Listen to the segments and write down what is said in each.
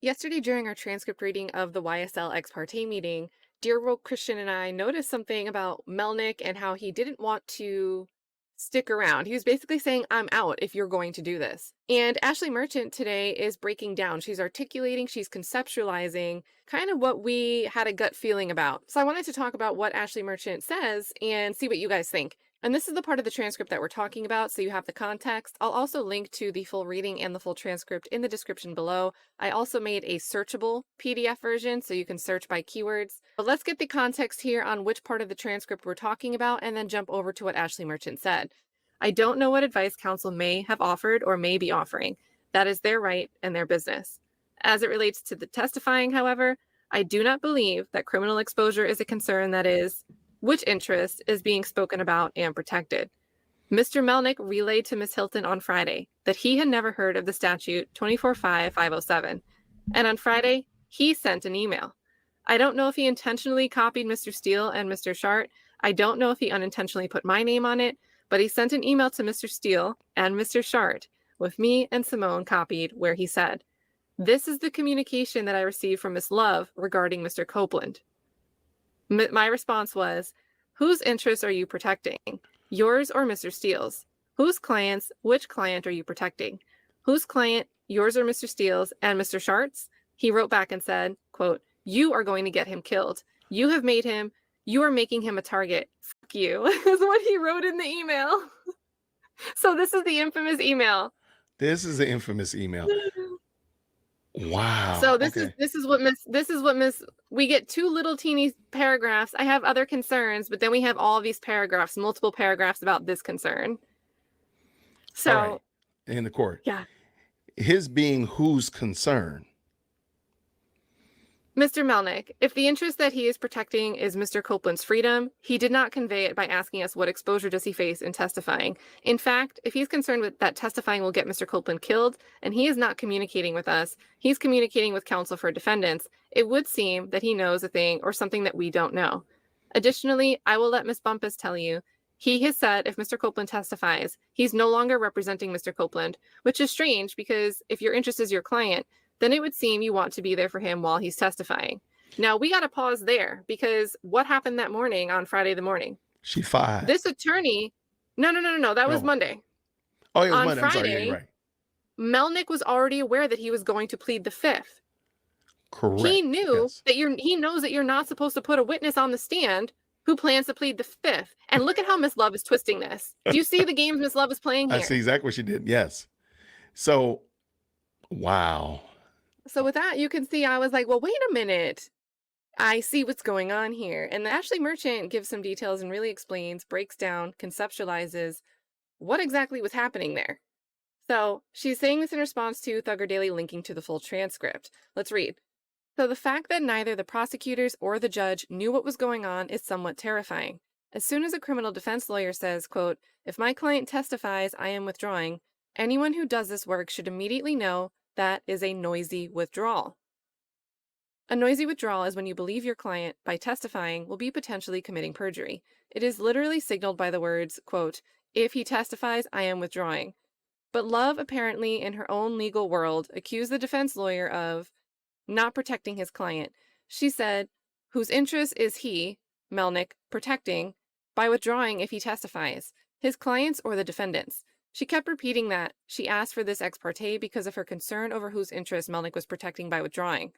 Yesterday, during our transcript reading of the YSL ex parte meeting, Dear World Christian and I noticed something about Melnick and how he didn't want to stick around. He was basically saying, I'm out if you're going to do this. And Ashleigh Merchant today is breaking down. She's articulating, she's conceptualizing kind of what we had a gut feeling about. So I wanted to talk about what Ashleigh Merchant says and see what you guys think. And this is the part of the transcript that we're talking about, so you have the context. I'll also link to the full reading and the full transcript in the description below. I also made a searchable PDF version, so you can search by keywords. But let's get the context here on which part of the transcript we're talking about, and then jump over to what Ashleigh Merchant said. I don't know what advice counsel may have offered or may be offering. That is their right and their business. As it relates to the testifying, however, I do not believe that criminal exposure is a concern that is which interest is being spoken about and protected. Mr. Melnick relayed to Ms. Hilton on Friday that he had never heard of the statute 245507, and on Friday, he sent an email. I don't know if he intentionally copied Mr. Steele and Mr. Shart. I don't know if he unintentionally put my name on it, but he sent an email to Mr. Steele and Mr. Shart with me and Simone copied where he said, "This is the communication that I received from Miss Love regarding Mr. Copeland." My response was, whose interests are you protecting? Yours or Mr. Steele's? Whose clients, which client are you protecting? Whose client, yours or Mr. Steele's and Mr. Shart's? He wrote back and said, quote, "You are going to get him killed. You are making him a target. Fuck you," is what he wrote in the email. So this is the infamous email. This is the infamous email. Wow. So this is what Miss we get two little teeny paragraphs. I have other concerns, but then we have all these paragraphs, multiple paragraphs about this concern. So right. In the court. Yeah. His being whose concern? Mr. Melnick, if the interest that he is protecting is Mr. Copeland's freedom, he did not convey it by asking us what exposure does he face in testifying. In fact, if he's concerned with that testifying will get Mr. Copeland killed, and he is not communicating with us, he's communicating with counsel for defendants, it would seem that he knows a thing or something that we don't know. Additionally, I will let Ms. Bumpus tell you, he has said if Mr. Copeland testifies, he's no longer representing Mr. Copeland, which is strange because if your interest is your client, then it would seem you want to be there for him while he's testifying. Now, we got to pause there because what happened that morning on Friday the morning? She fired. This attorney, no. That was Monday. Oh, it was on Monday. Friday, I'm sorry. Yeah, right. Melnick was already aware that he was going to plead the fifth. Correct. He knew Yes. that he knows that you're not supposed to put a witness on the stand who plans to plead the fifth. And look at how Miss Love is twisting this. Do you see the games Miss Love is playing here? I see exactly what she did. Yes. So, wow. So with that, you can see I was like, well, wait a minute. I see what's going on here. And Ashleigh Merchant gives some details and really explains, breaks down, conceptualizes what exactly was happening there. So she's saying this in response to Thugger Daily linking to the full transcript. Let's read. So the fact that neither the prosecutors or the judge knew what was going on is somewhat terrifying. As soon as a criminal defense lawyer says, quote, "If my client testifies, I am withdrawing," anyone who does this work should immediately know that is a noisy withdrawal. A noisy withdrawal is when you believe your client, by testifying, will be potentially committing perjury. It is literally signaled by the words, quote, "If he testifies, I am withdrawing." But Love, apparently in her own legal world, accused the defense lawyer of not protecting his client. She said, whose interest is he, Melnick, protecting by withdrawing if he testifies, his clients or the defendants? She kept repeating that she asked for this ex parte because of her concern over whose interest Melnick was protecting by withdrawing.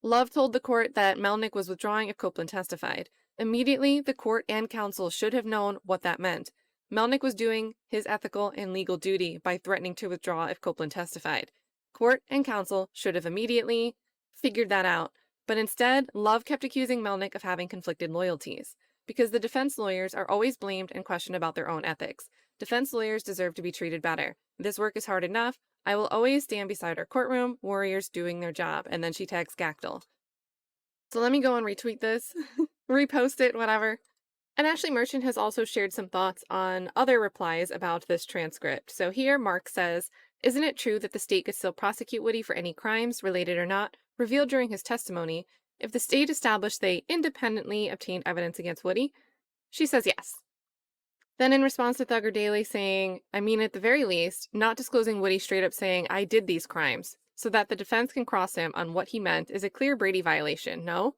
Love told the court that Melnick was withdrawing if Copeland testified. Immediately, the court and counsel should have known what that meant. Melnick was doing his ethical and legal duty by threatening to withdraw if Copeland testified. Court and counsel should have immediately figured that out, but instead, Love kept accusing Melnick of having conflicted loyalties. Because the defense lawyers are always blamed and questioned about their own ethics. Defense lawyers deserve to be treated better. This work is hard enough. I will always stand beside our courtroom warriors doing their job. And then she tags Gactyl. So let me go and retweet this, repost it, whatever. And Ashleigh Merchant has also shared some thoughts on other replies about this transcript. So here, Mark says, "Isn't it true that the state could still prosecute Woody for any crimes, related or not, revealed during his testimony, if the state established they independently obtained evidence against Woody?" She says yes. Then in response to Thugger Daily saying, I mean, at the very least, not disclosing Woody straight up saying, I did these crimes. so that the defense can cross him on what he meant is a clear Brady violation, no?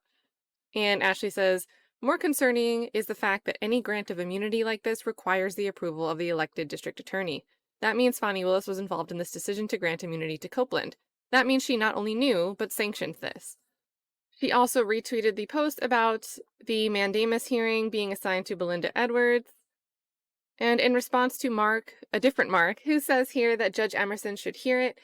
And Ashleigh says, more concerning is the fact that any grant of immunity like this requires the approval of the elected district attorney. That means Fani Willis was involved in this decision to grant immunity to Copeland. That means she not only knew, but sanctioned this. She also retweeted the post about the mandamus hearing being assigned to Belinda Edwards. And in response to Mark, a different Mark, who says here that Judge Emerson should hear it,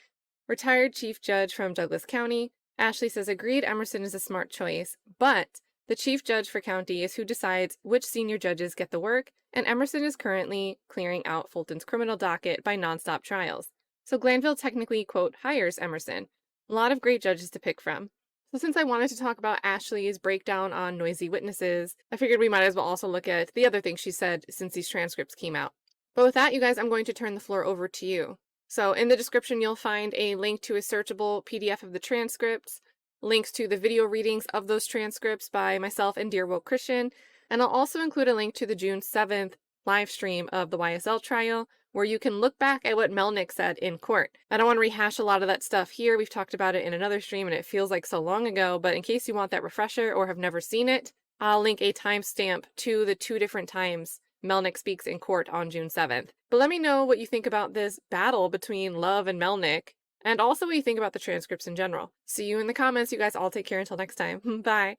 retired chief judge from Douglas County, Ashleigh says agreed Emerson is a smart choice, but the chief judge for county is who decides which senior judges get the work, and Emerson is currently clearing out Fulton's criminal docket by nonstop trials. So Glanville technically, quote, hires Emerson. A lot of great judges to pick from. So since I wanted to talk about Ashleigh's breakdown on noisy witnesses, I figured we might as well also look at the other things she said since these transcripts came out. But with that, you guys, I'm going to turn the floor over to you. So in the description, you'll find a link to a searchable PDF of the transcripts, links to the video readings of those transcripts by myself and Dear Woke Christian, and I'll also include a link to the June 7th live stream of the YSL trial, where you can look back at what Melnick said in court. I don't want to rehash a lot of that stuff here. We've talked about it in another stream, and it feels like so long ago, but in case you want that refresher or have never seen it, I'll link a timestamp to the 2 different times Melnick speaks in court on June 7th. But let me know what you think about this battle between Love and Melnick, and also what you think about the transcripts in general. See you in the comments, you guys. All take care until next time. Bye.